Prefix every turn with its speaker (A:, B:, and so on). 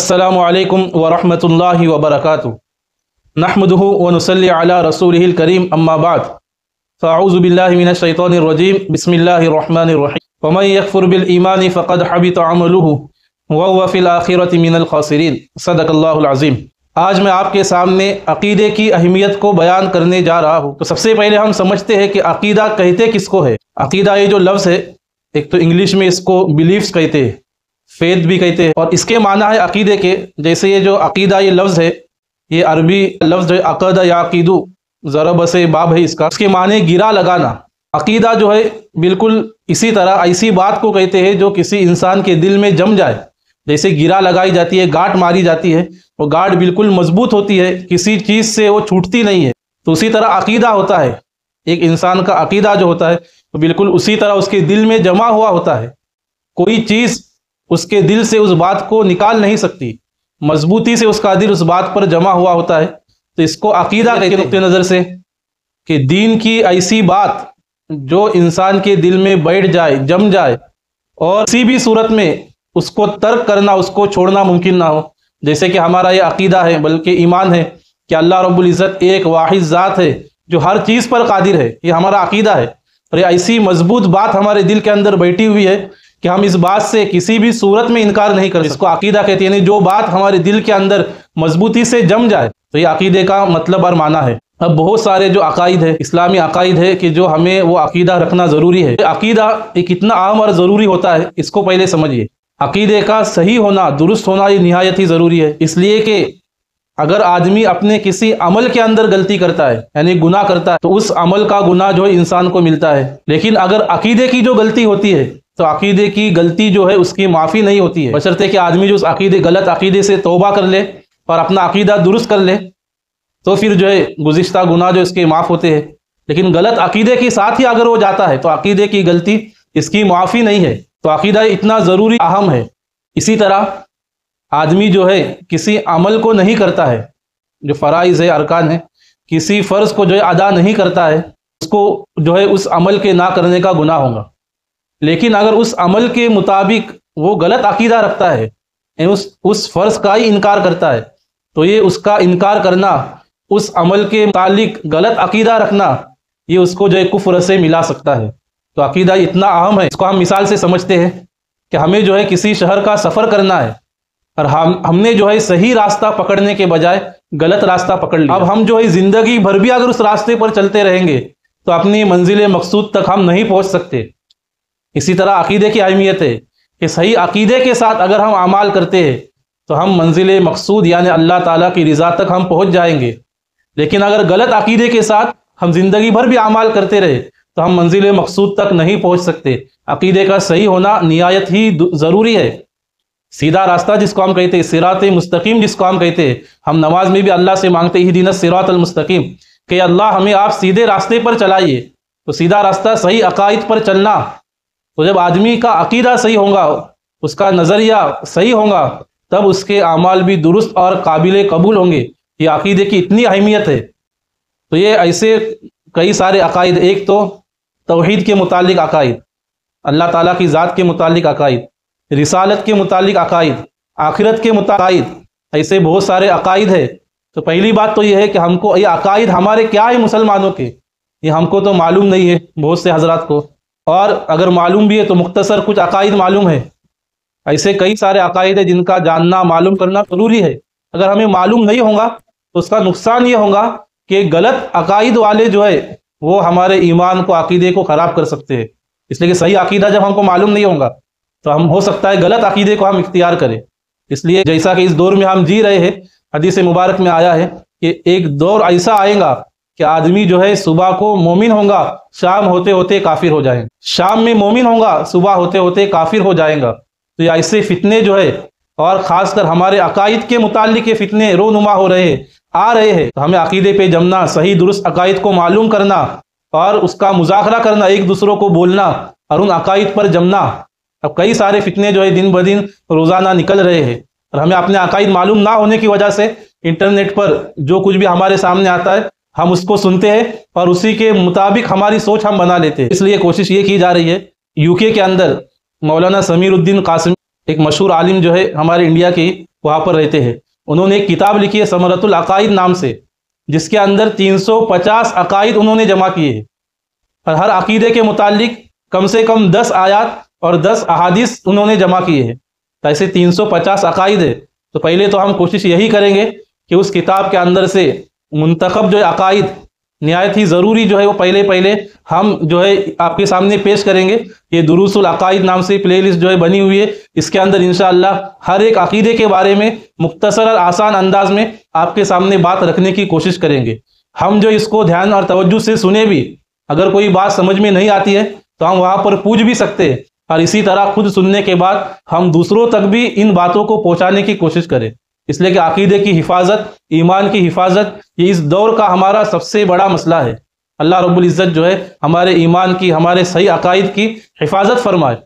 A: अस्सलामु अलैकुम व रहमतुल्लाहि व बरकातुहू नहमदुहु व नुसल्ली अला रसूलिहिल करीम अम्मा बाद फ़अऊज़ु बिल्लाहि मिनश शैतानिर रजीम बिस्मिल्लाहिर रहमानिर रहीम वमन यकफुर बिल ईमानि फ़क़द हबित अमलुहु व हुवा फ़िल आखिरति मिनल ख़ासिरीन। सदक़ल्लाहुल अज़ीम। आज मैं आपके सामने अक़ीदे की अहमियत को बयान करने जा रहा हूँ। तो सबसे पहले हम समझते हैं कि अक़ीदा कहते किसको है। अक़ीदा ये जो लफ्ज़ है, एक तो इंग्लिश में इसको बिलीफ्स कहते हैं, फेथ भी कहते हैं, और इसके माना है अक़ीदे के। जैसे ये जो अक़ीदा ये लफ्ज़ है, ये अरबी लफ्ज़ है अक़दा या अक़ीदू, ज़रब से बाब है इसका। इसके माने गिरा लगाना। अक़ीदा जो है बिल्कुल इसी तरह ऐसी बात को कहते हैं जो किसी इंसान के दिल में जम जाए। जैसे गिरा लगाई जाती है, गांठ मारी जाती है, वो गांठ बिल्कुल मजबूत होती है, किसी चीज़ से वो छूटती नहीं है। तो उसी तरह अक़ीदा होता है। एक इंसान का अक़ीदा जो होता है तो बिल्कुल उसी तरह उसके दिल में जमा हुआ होता है। कोई चीज़ उसके दिल से उस बात को निकाल नहीं सकती, मजबूती से उसका दिल उस बात पर जमा हुआ होता है। तो इसको अक़ीदा के नुक्ते नज़र से कि दीन की ऐसी बात जो इंसान के दिल में बैठ जाए, जम जाए, और किसी भी सूरत में उसको तर्क करना, उसको छोड़ना मुमकिन ना हो। जैसे कि हमारा ये अक़ीदा है, बल्कि ईमान है कि अल्लाह रब्बुल इज़्ज़त एक वाहिद ज़ात है जो हर चीज़ पर कादिर है। ये हमारा अक़ीदा है, और ये ऐसी मजबूत बात हमारे दिल के अंदर बैठी हुई है कि हम इस बात से किसी भी सूरत में इनकार नहीं कर सकते। इसको अक़ीदा कहते हैं, यानी जो बात हमारे दिल के अंदर मजबूती से जम जाए। तो ये अक़ीदे का मतलब और माना है। अब बहुत सारे जो अक़ाइद है, इस्लामी अक़ाइद है कि जो हमें वो अक़ीदा रखना ज़रूरी है। अक़ीदा एक कितना अहम और ज़रूरी होता है, इसको पहले समझिए। अक़ीदे का सही होना, दुरुस्त होना, ये निहायत ही ज़रूरी है। इसलिए कि अगर आदमी अपने किसी अमल के अंदर गलती करता है, यानी गुनाह करता है, तो उस अमल का गुनाह जो है इंसान को मिलता है। लेकिन अगर अक़ीदे की जो गलती होती है, तो अक़ीदे की गलती जो है उसकी माफ़ी नहीं होती है, बशर्ते कि आदमी जो उस गलत अक़ीदे से तौबा कर ले और अपना अक़ीदा दुरुस्त कर ले, तो फिर जो है गुज़िश्ता गुनाह जो इसके माफ़ होते हैं। लेकिन गलत अक़ीदे के साथ ही अगर वो जाता है तो अक़ीदे की गलती इसकी माफ़ी नहीं है। तो अक़ीदा इतना ज़रूरी अहम है। इसी तरह आदमी जो है किसी अमल को नहीं करता है, जो फ़राइज़ है, अरकान है, किसी फ़र्ज़ को जो है अदा नहीं करता है, उसको जो है उस अमल के ना करने का गुनाह होगा। लेकिन अगर उस अमल के मुताबिक वो गलत अक़ीदा रखता है, उस फ़र्ज़ का ही इनकार करता है, तो ये उसका इनकार करना, उस अमल के मुतालिक गलत अक़ीदा रखना, ये उसको जो है कुफ्र से मिला सकता है। तो अक़ीदा इतना अहम है। इसको हम मिसाल से समझते हैं कि हमें जो है किसी शहर का सफ़र करना है, और हमने जो है सही रास्ता पकड़ने के बजाय गलत रास्ता पकड़ लिया। अब हम जो है ज़िंदगी भर भी अगर उस रास्ते पर चलते रहेंगे तो अपनी मंजिल मकसूद तक हम नहीं पहुँच सकते। इसी तरह अक़ीदे की अहमियत है कि सही अक़ीदे के साथ अगर हम अमाल करते हैं तो हम मंजिल मकसूद यानी अल्लाह ताला की रज़ा तक हम पहुँच जाएंगे। लेकिन अगर गलत अक़ीदे के साथ हम ज़िंदगी भर भी अमाल करते रहे तो हम मंजिल मकसूद तक नहीं पहुँच सकते। अक़ीदे का सही होना निहायत ही ज़रूरी है। सीधा रास्ता जिसको हम कहते हैं, सिरात मुस्तकीम जिसको हम कहते हैं, हम नमाज में भी अल्लाह से मांगते ही दीन सिरात अल मुस्तकीम कि अल्लाह हमें आप सीधे रास्ते पर चलाइए। तो सीधा रास्ता सही अक़ाइद पर चलना। तो जब आदमी का अक़ीदा सही होगा, उसका नज़रिया सही होगा, तब उसके अमाल भी दुरुस्त और काबिल कबूल होंगे। ये अक़ीदे की इतनी अहमियत है। तो ये ऐसे कई सारे अक़ाइद, एक तो तौहीद के मुतालिक अक़ाइद, अल्लाह ताला की ज़ात के मुतालिक अक़ाइद, रिसालत के मुतालिक अक़ाइद, आखिरत के मुतालिक, ऐसे बहुत सारे अक़ाइद है। तो पहली बात तो ये है कि हमको ये अक़ाइद हमारे क्या है मुसलमानों के, ये हमको तो मालूम नहीं है बहुत से हजरात को, और अगर मालूम भी है तो मुख्तसर कुछ अक़ाइद मालूम है। ऐसे कई सारे अक़ाइद है जिनका जानना, मालूम करना ज़रूरी है। अगर हमें मालूम नहीं होगा तो उसका नुकसान ये होगा कि गलत अक़ाइद वाले जो है वो हमारे ईमान को, अक़ीदे को ख़राब कर सकते हैं। इसलिए कि सही अक़ीदा जब हमको मालूम नहीं होगा तो हम हो सकता है गलत अक़ीदे को हम इख्तियार करें। इसलिए जैसा कि इस दौर में हम जी रहे हैं, हदीस मुबारक में आया है कि एक दौर ऐसा आएगा कि आदमी जो है सुबह को मोमिन होगा, शाम होते होते काफिर हो जाएंगे, शाम में मोमिन होगा, सुबह होते होते काफिर हो जाएगा। तो ये ऐसे फितने जो है, और ख़ासकर हमारे अक़ाइद के मुतालिक के फितने रोनुमा हो रहे हैं, आ रहे हैं। तो हमें अक़ीदे पे जमना, सही दुरुस्त अक़ाइद को मालूम करना और उसका मुज़ाकरा करना, एक दूसरों को बोलना और उन अक़ाइद पर जमना। अब कई सारे फितने जो है दिन ब दिन रोज़ाना निकल रहे हैं, और हमें अपने अक़ाइद मालूम ना होने की वजह से इंटरनेट पर जो कुछ भी हमारे सामने आता है हम उसको सुनते हैं और उसी के मुताबिक हमारी सोच हम बना लेते हैं। इसलिए कोशिश ये की जा रही है, यूके के अंदर मौलाना समीरुद्दीन कासिम एक मशहूर आलिम जो है हमारे इंडिया की, وہاں پر رہتے ہیں، انہوں نے ایک کتاب لکھی ہے ثمرۃ العقائد نام سے، جس کے اندر 350 عقائد انہوں نے جمع کیے ہیں، اور ہر عقیدے کے متعلق کم سے کم 10 آیات اور 10 احادیث انہوں نے جمع کیے ہیں، تو ایسے 350 عقائد ہے۔ تو پہلے تو ہم کوشش یہی کریں گے کہ اس کتاب کے اندر سے منتخب جو عقائد نہایت ہی ضروری جو ہے وہ پہلے ہم جو ہے آپ کے سامنے پیش کریں گے۔ یہ دروس العقائد نام سے پلے لسٹ جو ہے بنی ہوئی ہے، اس کے اندر انشاءاللہ ہر ایک عقیدے کے بارے میں مختصر اور آسان انداز میں آپ کے سامنے بات رکھنے کی کوشش کریں گے۔ ہم جو اس کو دھیان اور توجہ سے سنیں بھی، اگر کوئی بات سمجھ میں نہیں آتی ہے تو ہم وہاں پر پوچھ بھی سکتے ہیں، اور اسی طرح خود سننے کے بعد ہم دوسروں تک بھی ان باتوں کو پہنچانے کی کوشش کریں، اس لیے کہ عقیدے کی حفاظت، ایمان کی حفاظت، یہ اس دور کا ہمارا سب سے بڑا مسئلہ ہے۔ اللہ رب العزت جو ہے ہمارے ایمان کی، ہمارے صحیح عقائد کی حفاظت فرمائے۔